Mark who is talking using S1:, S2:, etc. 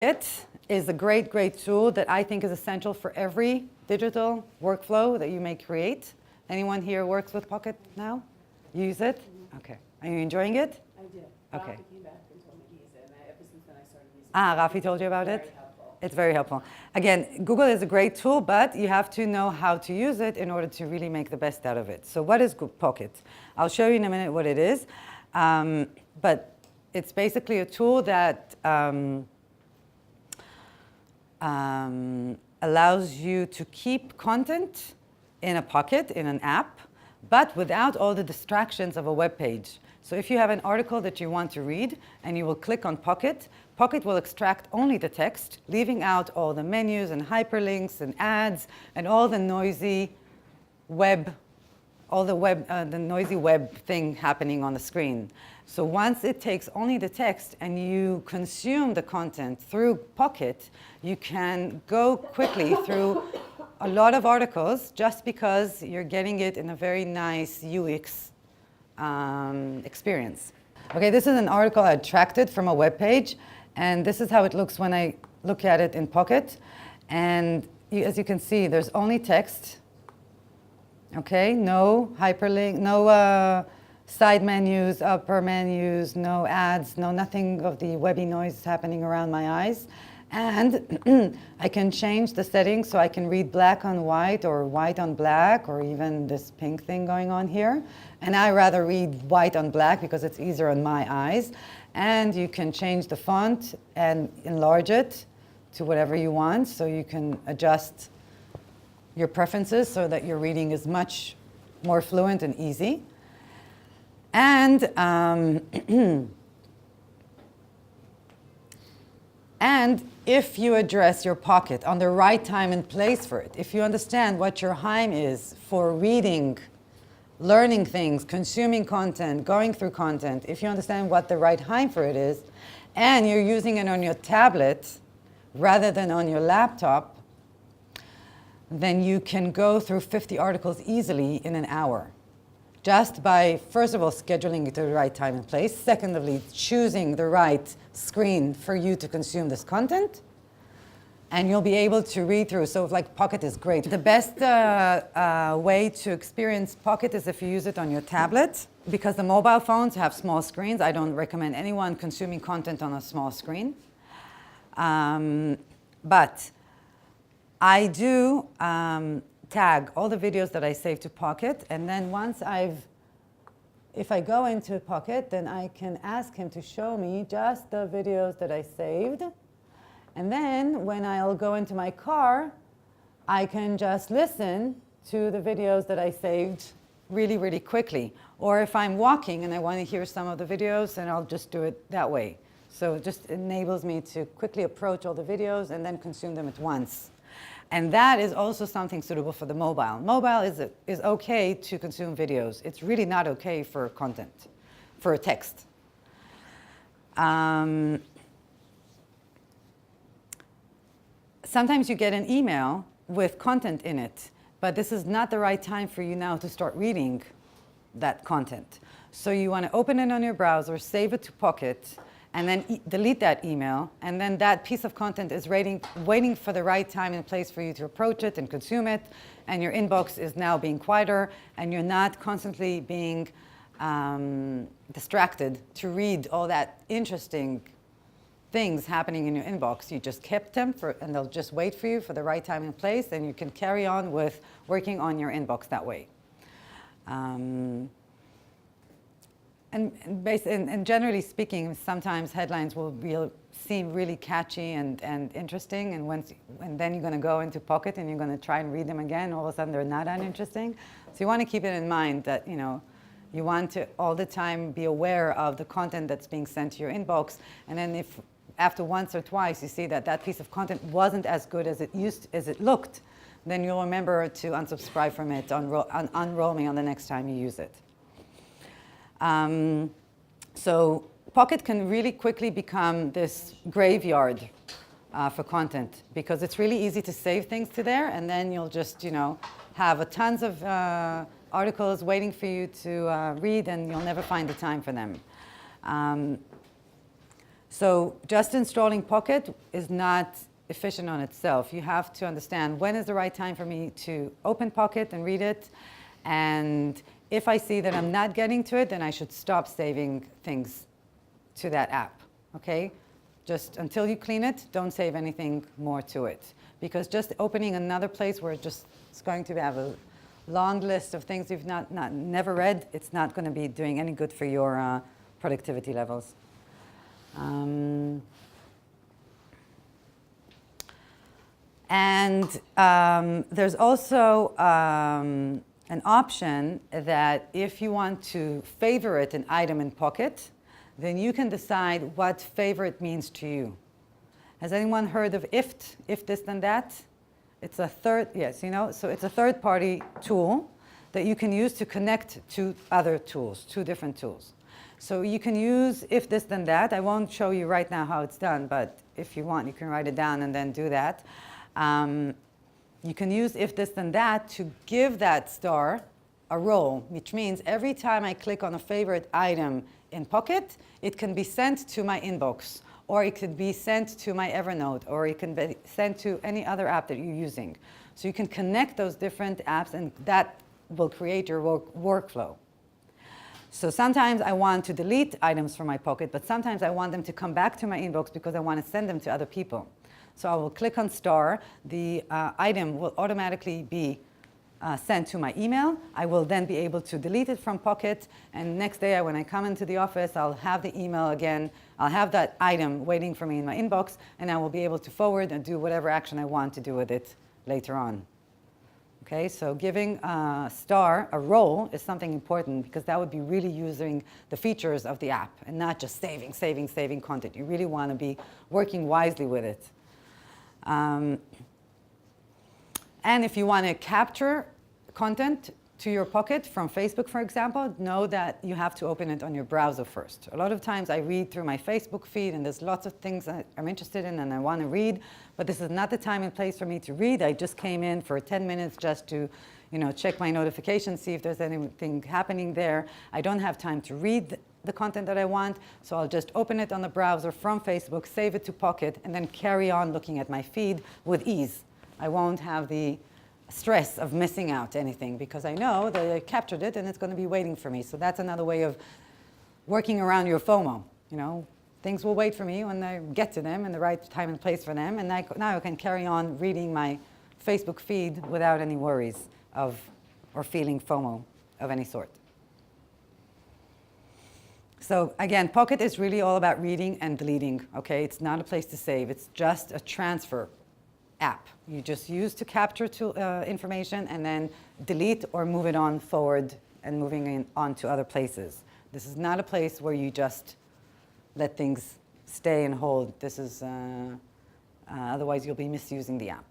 S1: It is a great, great tool that I think is essential for every digital workflow that you may create. Anyone here works with Pocket now? Use it? Okay. Are you enjoying it?
S2: I did.
S1: Okay.
S2: Rafi came back and told me to use it, and ever since then I started using it.
S1: Rafi told you about it?
S2: Very helpful.
S1: It's very helpful. Again, Google is a great tool, but you have to know how to use it in order to really make the best out of it. So what is Pocket? I'll show you in a minute what it is. But it's basically a tool that allows you to keep content in a pocket, in an app, but without all the distractions of a web page. So if you have an article that you want to read and you will click on Pocket, Pocket will extract only the text, leaving out all the menus and hyperlinks and ads and all the noisy web, the noisy web thing happening on the screen. So once it takes only the text and you consume the content through Pocket, you can go quickly through a lot of articles just because you're getting it in a very nice UX experience. Okay, this is an article I extracted from a web page, and this is how it looks when I look at it in Pocket. And as you can see, there's only text. Okay, no hyperlink, no side menus, upper menus, no ads, no nothing of the webby noise happening around my eyes. And I can change the settings so I can read black on white or white on black or even this pink thing going on here. And I rather read white on black because it's easier on my eyes. And you can change the font and enlarge it to whatever you want, so you can adjust your preferences so that your reading is much more fluent and easy. And and if you address your Pocket on the right time and place for it, if you understand what your time is for reading, learning things, consuming content, going through content, if you understand what the right time for it is, and you're using it on your tablet rather than on your laptop, then you can go through 50 articles easily in an hour. Just by, first of all, scheduling it to the right time and place. Secondly, choosing the right screen for you to consume this content. And you'll be able to read through. So like Pocket is great. The best way to experience Pocket is if you use it on your tablet. Because the mobile phones have small screens, I don't recommend anyone consuming content on a small screen. But I do tag all the videos that I save to Pocket, and then if I go into Pocket, then I can ask him to show me just the videos that I saved. And then when I'll go into my car, I can just listen to the videos that I saved really, really quickly. Or if I'm walking and I want to hear some of the videos, then I'll just do it that way. So it just enables me to quickly approach all the videos and then consume them at once. And that is also something suitable for the mobile. Mobile is okay to consume videos. It's really not okay for content, for a text. Sometimes you get an email with content in it, but this is not the right time for you now to start reading that content. So you want to open it on your browser, save it to Pocket, and then delete that email, and then that piece of content is waiting for the right time and place for you to approach it and consume it, and your inbox is now being quieter, and you're not constantly being distracted to read all that interesting things happening in your inbox. You just kept them, and they'll just wait for you for the right time and place, and you can carry on with working on your inbox that way. And generally speaking, sometimes headlines will seem really catchy and interesting, and then you're going to go into Pocket and you're going to try and read them again. All of a sudden, they're not that interesting. So you want to keep it in mind that you want to all the time be aware of the content that's being sent to your inbox. And then if after once or twice you see that that piece of content wasn't as good as it looked, then you'll remember to unsubscribe from it, unroll me on the next time you use it. So Pocket can really quickly become this graveyard for content because it's really easy to save things to there, and then you'll just have tons of articles waiting for you to read, and you'll never find the time for them. So just installing Pocket is not efficient on itself. You have to understand when is the right time for me to open Pocket and read it. And if I see that I'm not getting to it, then I should stop saving things to that app, okay? Just until you clean it, don't save anything more to it. Because just opening another place where it's going to have a long list of things you've never read, it's not going to be doing any good for your productivity levels. There's also an option that if you want to favorite an item in Pocket, then you can decide what favorite means to you. Has anyone heard of if this then that? It's a so it's a third-party tool that you can use to connect to other tools, two different tools. So you can use if this then that. I won't show you right now how it's done, but if you want, you can write it down and then do that. You can use if this then that to give that star a role, which means every time I click on a favorite item in Pocket, it can be sent to my inbox, or it could be sent to my Evernote, or it can be sent to any other app that you're using. So you can connect those different apps, and that will create your workflow. So sometimes I want to delete items from my Pocket, but sometimes I want them to come back to my inbox because I want to send them to other people. So I will click on star. The item will automatically be sent to my email. I will then be able to delete it from Pocket, and next day when I come into the office, I'll have the email again. I'll have that item waiting for me in my inbox, and I will be able to forward and do whatever action I want to do with it later on. Okay, so giving star a role is something important because that would be really using the features of the app and not just saving content. You really want to be working wisely with it. And if you want to capture content to your Pocket from Facebook, for example, know that you have to open it on your browser first. A lot of times I read through my Facebook feed and there's lots of things that I'm interested in and I want to read, but this is not the time and place for me to read. I just came in for 10 minutes just to, check my notifications, see if there's anything happening there. I don't have time to read the content that I want, so I'll just open it on the browser from Facebook, save it to Pocket, and then carry on looking at my feed with ease. I won't have the stress of missing out anything because I know that I captured it and it's going to be waiting for me. So that's another way of working around your FOMO. Things will wait for me when I get to them in the right time and place for them, and now I can carry on reading my Facebook feed without any worries or feeling FOMO of any sort. So again, Pocket is really all about reading and deleting, okay? It's not a place to save. It's just a transfer app. You just use to capture information and then delete or move it on forward and moving it on to other places. This is not a place where you just let things stay and hold. This is, otherwise you'll be misusing the app.